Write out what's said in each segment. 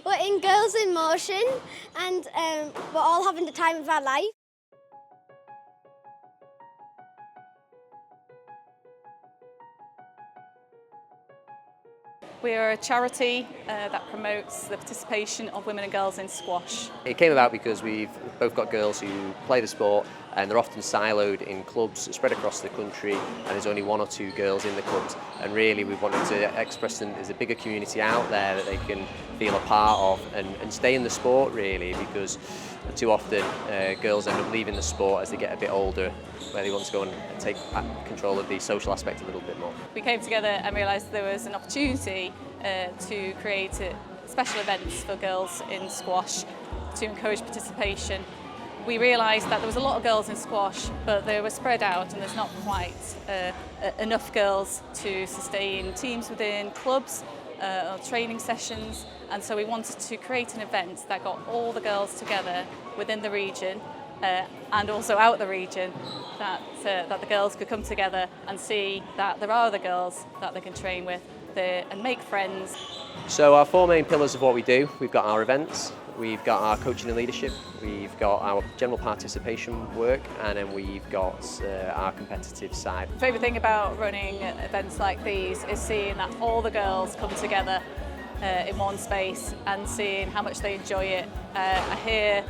We're in Girls in Motion and we're all having the time of our life. We are a charity that promotes the participation of women and girls in squash. It came about because we've both got girls who play the sport and they're often siloed in clubs spread across the country, and there's only one or two girls in the clubs, and really we wanted to express them there's a bigger community out there that they can feel a part of and stay in the sport really, because too often girls end up leaving the sport as they get a bit older, where they want to go and take control of the social aspect a little bit more. We came together and realised there was an opportunity to create special events for girls in squash to encourage participation. We realised that there was a lot of girls in squash, but they were spread out and there's not quite enough girls to sustain teams within clubs or training sessions, and so we wanted to create an event that got all the girls together within the region and also out the region, that the girls could come together and see that there are other girls that they can train with and make friends. So our four main pillars of what we do: we've got our events, we've got our coaching and leadership, we've got our general participation work, and then we've got our competitive side. The favourite thing about running events like these is seeing that all the girls come together in one space and seeing how much they enjoy it. I hear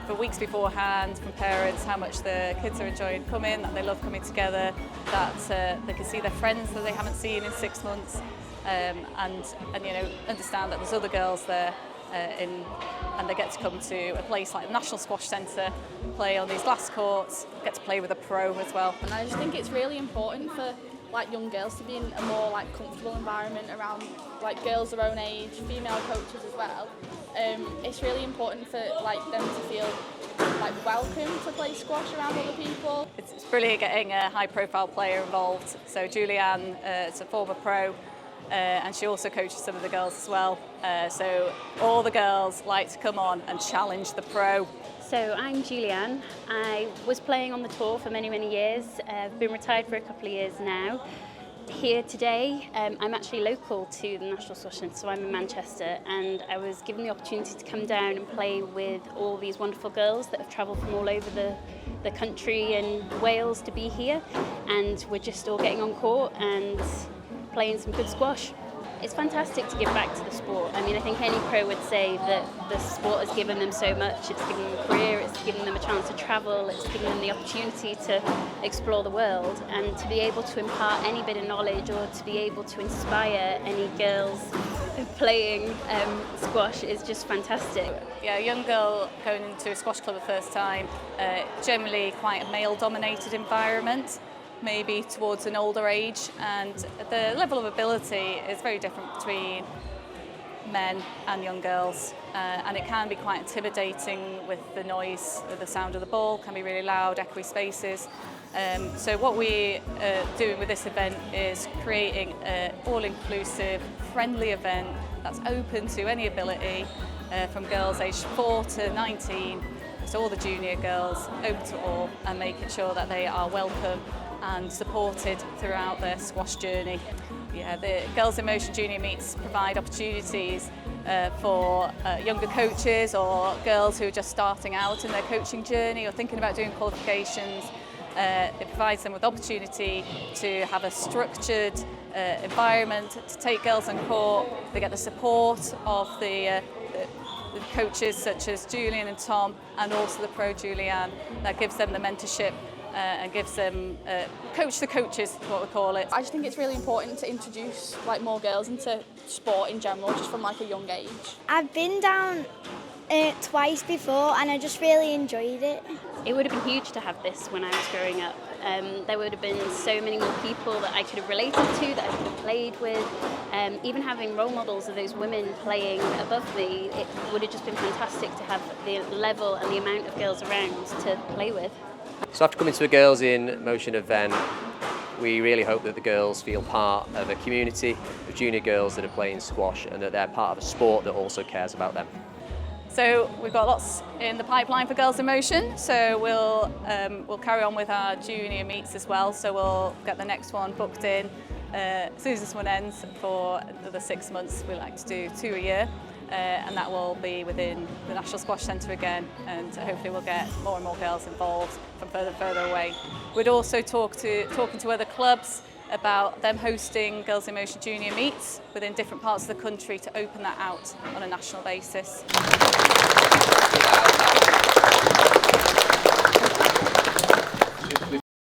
for weeks beforehand from parents how much the kids are enjoying coming, that they love coming together, that they can see their friends that they haven't seen in 6 months, and you know, understand that there's other girls there and they get to come to a place like the National Squash Centre, play on these glass courts, get to play with a pro as well. And I just think it's really important for like young girls to be in a more like comfortable environment around like girls their own age, female coaches as well. It's really important for like them to feel like welcome to play squash around other people. It's brilliant getting a high-profile player involved. So Julianne is a former pro, and she also coaches some of the girls as well. So all the girls like to come on and challenge the pro. So I'm Julianne. I was playing on the tour for many, many years. I've been retired for a couple of years now. Here today, I'm actually local to the National Squash Centre, so I'm in Manchester, and I was given the opportunity to come down and play with all these wonderful girls that have travelled from all over the country and Wales to be here, and we're just all getting on court and playing some good squash. It's fantastic to give back to the sport. I mean, I think any pro would say that the sport has given them so much. It's given them a career, it's given them a chance to travel, it's given them the opportunity to explore the world, and to be able to impart any bit of knowledge or to be able to inspire any girls playing squash is just fantastic. Yeah, a young girl going into a squash club the first time, generally quite a male-dominated environment, maybe towards an older age, and the level of ability is very different between men and young girls, and it can be quite intimidating with the noise, the sound of the ball can be really loud, echoey spaces. So what we are doing with this event is creating an all-inclusive, friendly event that's open to any ability, from girls aged 4 to 19, so all the junior girls, open to all, and making sure that they are welcome and supported throughout their squash journey. Yeah, the Girls in Motion Junior Meets provide opportunities for younger coaches or girls who are just starting out in their coaching journey or thinking about doing qualifications. It provides them with opportunity to have a structured environment to take girls on court. They get the support of the coaches such as Julian and Tom, and also the pro Julianne, that gives them the mentorship and gives them coach the coaches, what we call it. I just think it's really important to introduce like more girls into sport in general, just from like a young age. I've been down twice before and I just really enjoyed it. It would have been huge to have this when I was growing up. There would have been so many more people that I could have related to, that I could have played with. Even having role models of those women playing above me, it would have just been fantastic to have the level and the amount of girls around to play with. So after coming to a Girls in Motion event, we really hope that the girls feel part of a community of junior girls that are playing squash, and that they're part of a sport that also cares about them. So we've got lots in the pipeline for Girls in Motion, so we'll carry on with our junior meets as well, so we'll get the next one booked in as soon as this one ends, for another 6 months, we like to do 2 a year. And that will be within the National Squash Centre again, and hopefully we'll get more and more girls involved from further and further away. We'd also talking to other clubs about them hosting Girls in Motion Junior meets within different parts of the country to open that out on a national basis.